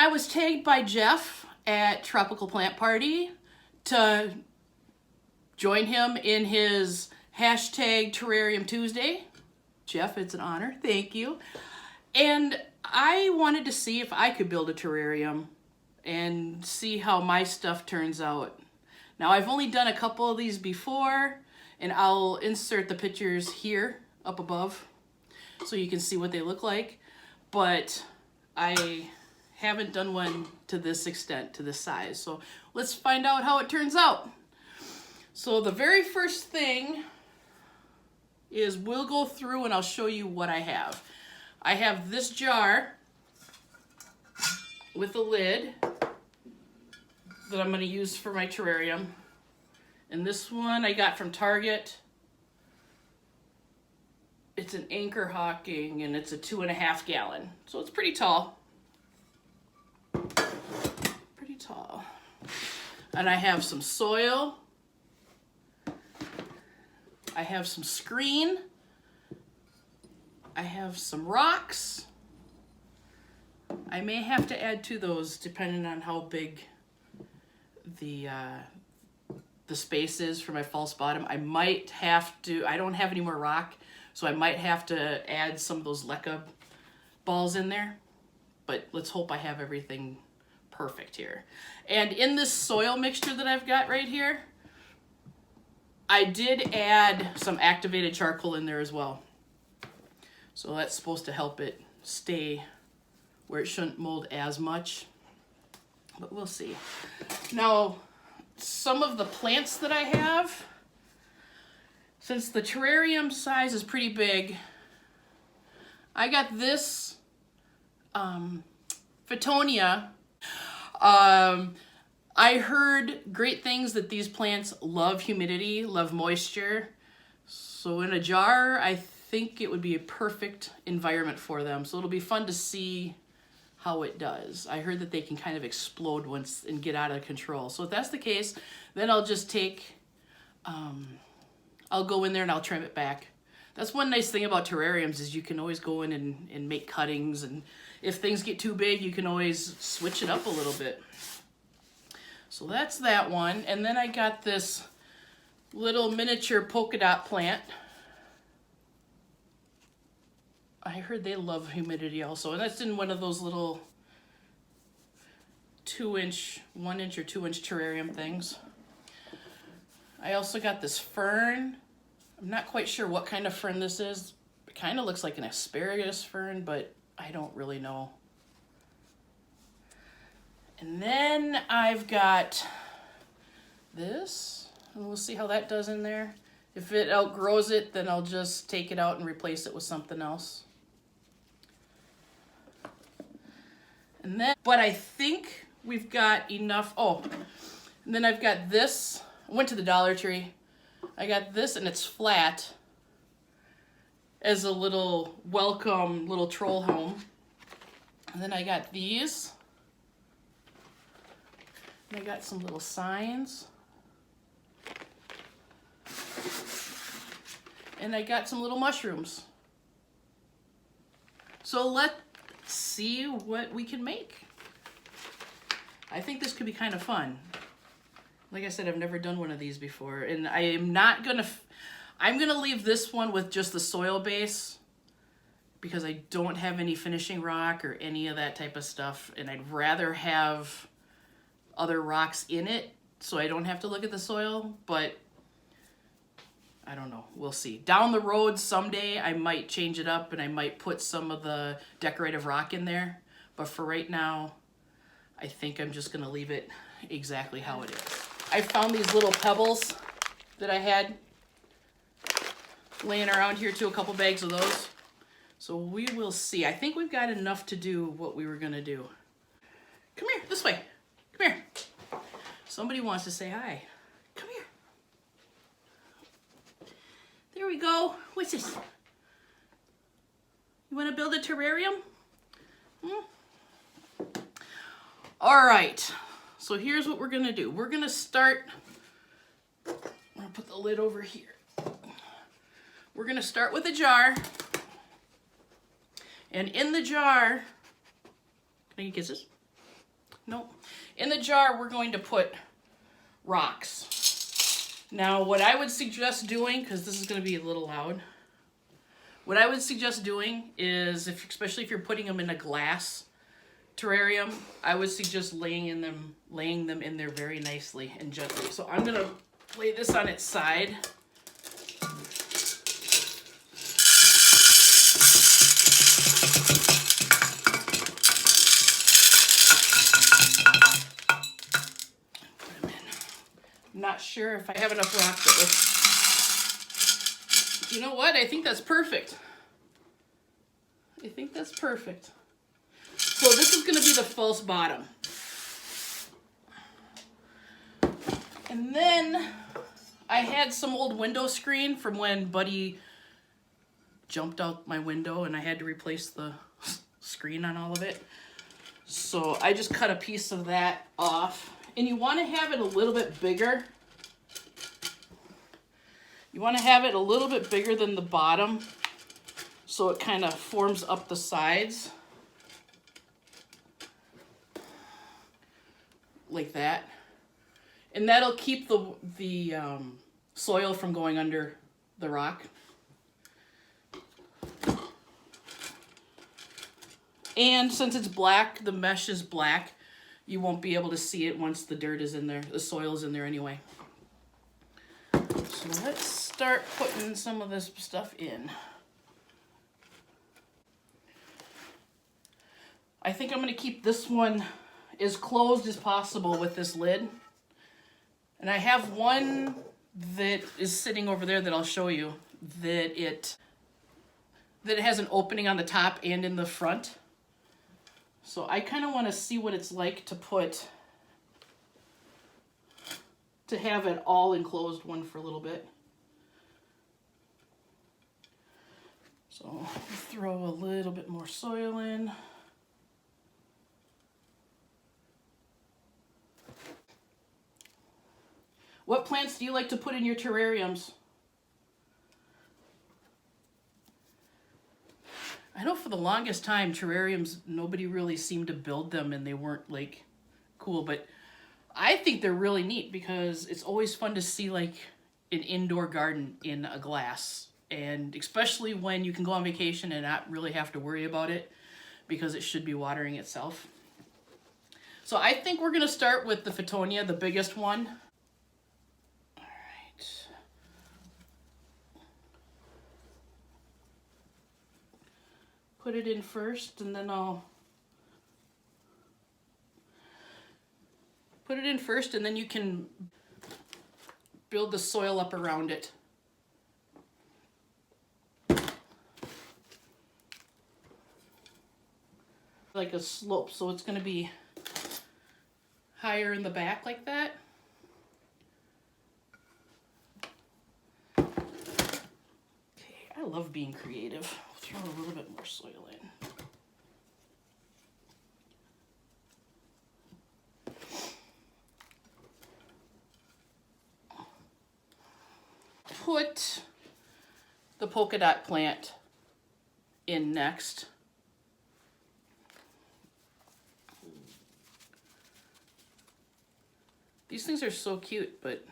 I was tagged by Jeff at Tropical Plant Party to join him in his hashtag Terrarium Tuesday. Jeff, it's an honor. Thank you. And I wanted to see if I could build a terrarium and see how my stuff turns out. Now, I've only done a couple of these before, and I'll insert the pictures here up above so you can see what they look like. But I haven't done one to this extent, to this size. So let's find out how it turns out. So the very first thing is we'll go through and I'll show you what I have. I have this jar with a lid that I'm going to use for my terrarium. And this one I got from Target. It's an Anchor Hawking and it's a 2.5 gallon. So it's pretty tall. Pretty tall. And I have some soil. I have some screen. I have some rocks. I may have to add to those depending on how big the space is for my false bottom. I might have to, I don't have any more rock, so I might have to add some of those leca balls in there. But let's hope I have everything perfect here. And in this soil mixture that I've got right here, I did add some activated charcoal in there as well. So that's supposed to help it stay where it shouldn't mold as much, but we'll see. Now, some of the plants that I have, since the terrarium size is pretty big, I got this Fittonia. I heard great things that these plants love humidity, love moisture. So in a jar, I think it would be a perfect environment for them. So it'll be fun to see how it does. I heard that they can kind of explode once and get out of control. So if that's the case, then I'll just take, I'll go in there and I'll trim it back. That's one nice thing about terrariums is you can always go in and make cuttings, and if things get too big, you can always switch it up a little bit. So that's that one. And then I got this little miniature polka dot plant. I heard they love humidity also, and that's in one of those little 1-inch or 2-inch terrarium things. I also got this fern. I'm not quite sure what kind of fern this is. It kind of looks like an asparagus fern, but I don't really know. And then I've got this, and we'll see how that does in there. If it outgrows it, then I'll just take it out and replace it with something else. And then, but I think we've got enough. Oh, and then I've got this. I went to the Dollar Tree. I got this, and it's flat as a little welcome little troll home. And then I got these. And I got some little signs. And I got some little mushrooms. So let's see what we can make. I think this could be kind of fun. Like I said, I've never done one of these before, and I am not gonna, I'm gonna leave this one with just the soil base because I don't have any finishing rock or any of that type of stuff, and I'd rather have other rocks in it so I don't have to look at the soil, but I don't know, we'll see. Down the road someday I might change it up and I might put some of the decorative rock in there, but for right now I think I'm just gonna leave it exactly how it is. I found these little pebbles that I had laying around here too, a couple bags of those. So we will see. I think we've got enough to do what we were gonna do. Come here, this way. Come here. Somebody wants to say hi. Come here. There we go. What's this? You want to build a terrarium? All right. So here's what we're going to do. We're going to start. I'm going to put the lid over here. We're going to start with a jar. And in the jar, can I get kisses? Nope. In the jar, we're going to put rocks. Now, what I would suggest doing, because this is going to be a little loud, what I would suggest doing is, especially if you're putting them in a glass terrarium, I would suggest laying them in there very nicely and gently. So I'm gonna lay this on its side. Put them in. I'm not sure if I have enough rock for this. You know what? I think that's perfect. I think that's perfect. So this is going to be the false bottom. And then I had some old window screen from when Buddy jumped out my window and I had to replace the screen on all of it. So I just cut a piece of that off. And you want to have it a little bit bigger. You want to have it a little bit bigger than the bottom so it kind of forms up the sides. Like that, and that'll keep the soil from going under the rock. And since it's black, the mesh is black, you won't be able to see it once the dirt is in there, the soil is in there anyway. So let's start putting some of this stuff in. I think I'm going to keep this one as closed as possible with this lid. And I have one that is sitting over there that I'll show you that it has an opening on the top and in the front. So I kind of want to see what it's like to have it all enclosed one for a little bit. So throw a little bit more soil in. What plants do you like to put in your terrariums? I know for the longest time, terrariums, nobody really seemed to build them and they weren't like cool, but I think they're really neat because it's always fun to see like an indoor garden in a glass. And especially when you can go on vacation and not really have to worry about it because it should be watering itself. So I think we're gonna start with the Fittonia, the biggest one. Put it in first, and then I'll put it in first, and then you can build the soil up around it. Like a slope, so it's going to be higher in the back like that. Okay, I love being creative. Throw a little bit more soil in. Put the polka dot plant in next. These things are so cute, but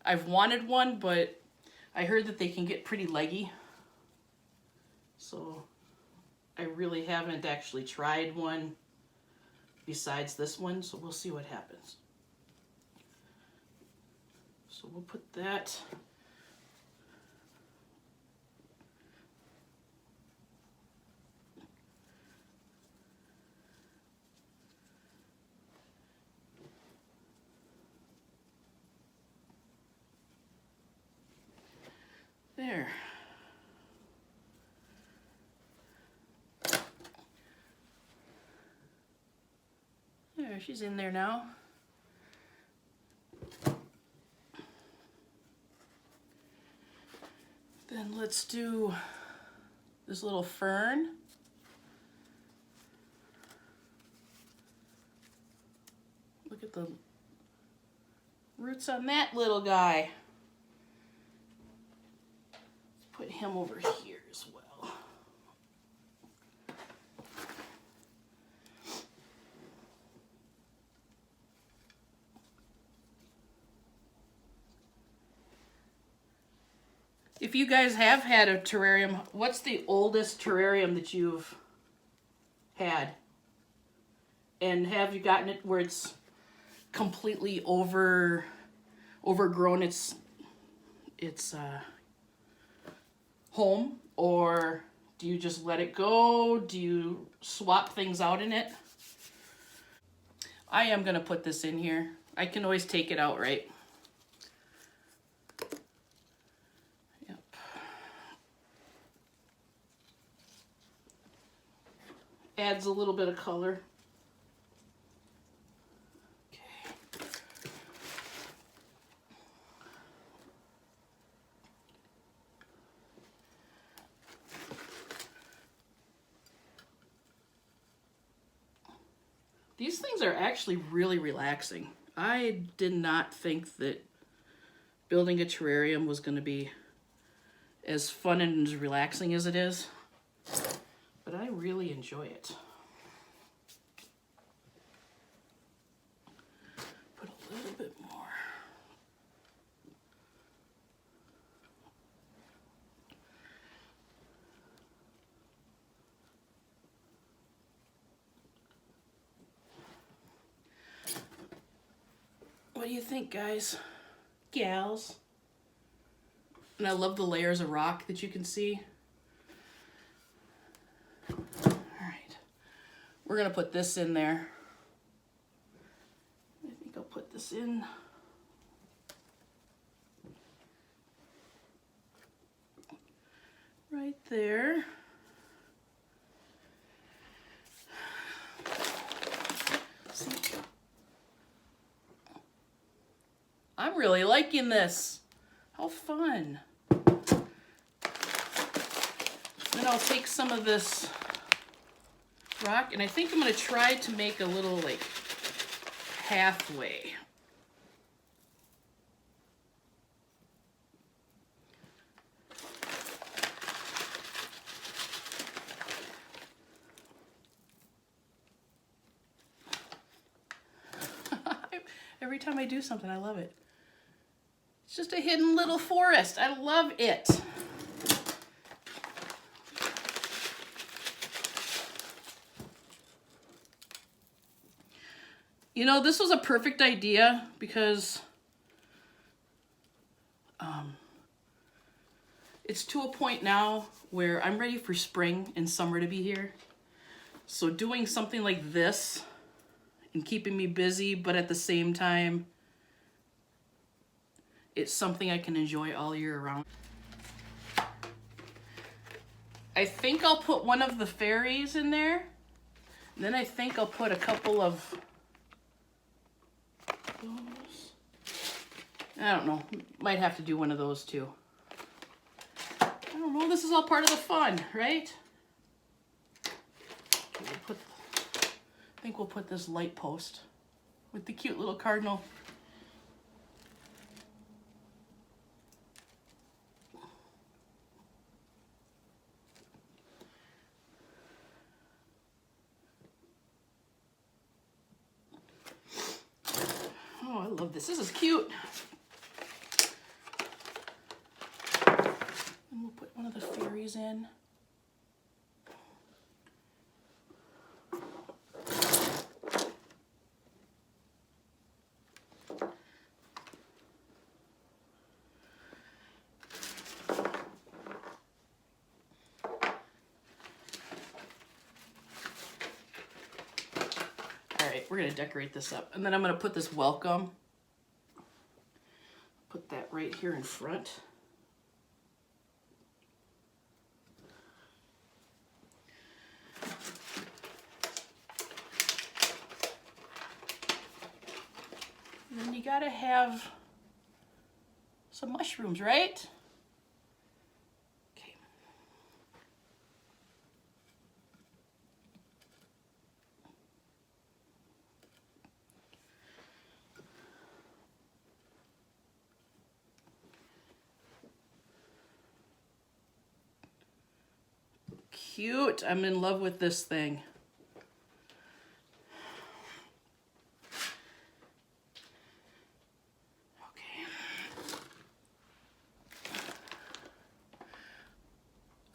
I've wanted one, but I heard that they can get pretty leggy. So I really haven't actually tried one besides this one, so we'll see what happens. So we'll put that there. There, she's in there now. Then let's do this little fern. Look at the roots on that little guy. Let's put him over here as well. If you guys have had a terrarium, what's the oldest terrarium that you've had? And have you gotten it where it's completely overgrown its home? Or do you just let it go? Do you swap things out in it? I am going to put this in here. I can always take it out, right? Yep. Adds a little bit of color. Okay. These things are actually really relaxing. I did not think that building a terrarium was going to be as fun and as relaxing as it is, but I really enjoy it. Put a little bit more. What do you think, guys? Gals? And I love the layers of rock that you can see. All right, we're gonna put this in there. I think I'll put this in. Right there. See? I'm really liking this. How fun. Then I'll take some of this rock, and I think I'm going to try to make a little, like, halfway. Every time I do something, I love it. It's just a hidden little forest. I love it. You know, this was a perfect idea because it's to a point now where I'm ready for spring and summer to be here. So doing something like this and keeping me busy, but at the same time, it's something I can enjoy all year round. I think I'll put one of the fairies in there. And then I think I'll put a couple of those. I don't know. Might have to do one of those too. I don't know. This is all part of the fun, right? Okay, I think we'll put this light post with the cute little cardinal. Oh, I love this. This is cute. And we'll put one of the fairies in. We're going to decorate this up. And then I'm going to put this welcome. Put that right here in front. And then you got to have some mushrooms, right? Cute. I'm in love with this thing. Okay.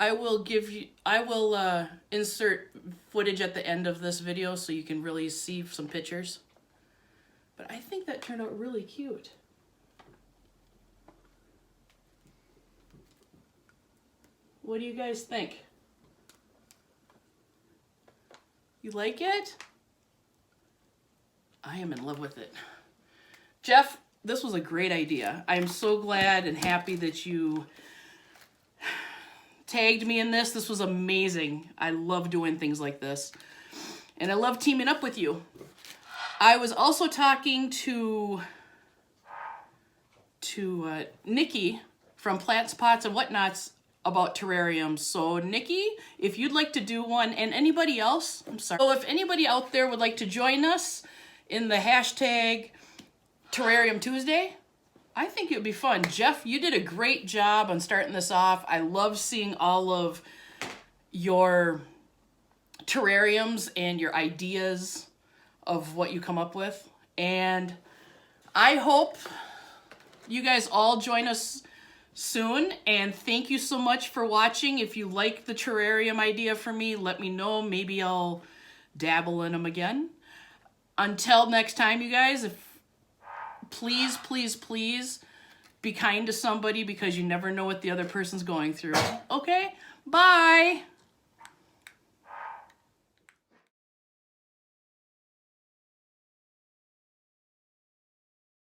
I will insert footage at the end of this video so you can really see some pictures. But I think that turned out really cute. What do you guys think? You like it? I am in love with it. Jeff, this was a great idea. I'm so glad and happy that you tagged me in this. This was amazing. I love doing things like this. And I love teaming up with you. I was also talking to Nikki from Plants, Pots, and Whatnots about terrariums. So Nikki, if you'd like to do one, and anybody else, I'm sorry. So if anybody out there would like to join us in the hashtag Terrarium Tuesday, I think it would be fun. Jeff, you did a great job on starting this off. I love seeing all of your terrariums and your ideas of what you come up with. And I hope you guys all join us soon. And thank you so much for watching. If you like the terrarium idea for me, let me know. Maybe I'll dabble in them again. Until next time, you guys, please, please, please be kind to somebody because you never know what the other person's going through. Okay? Bye!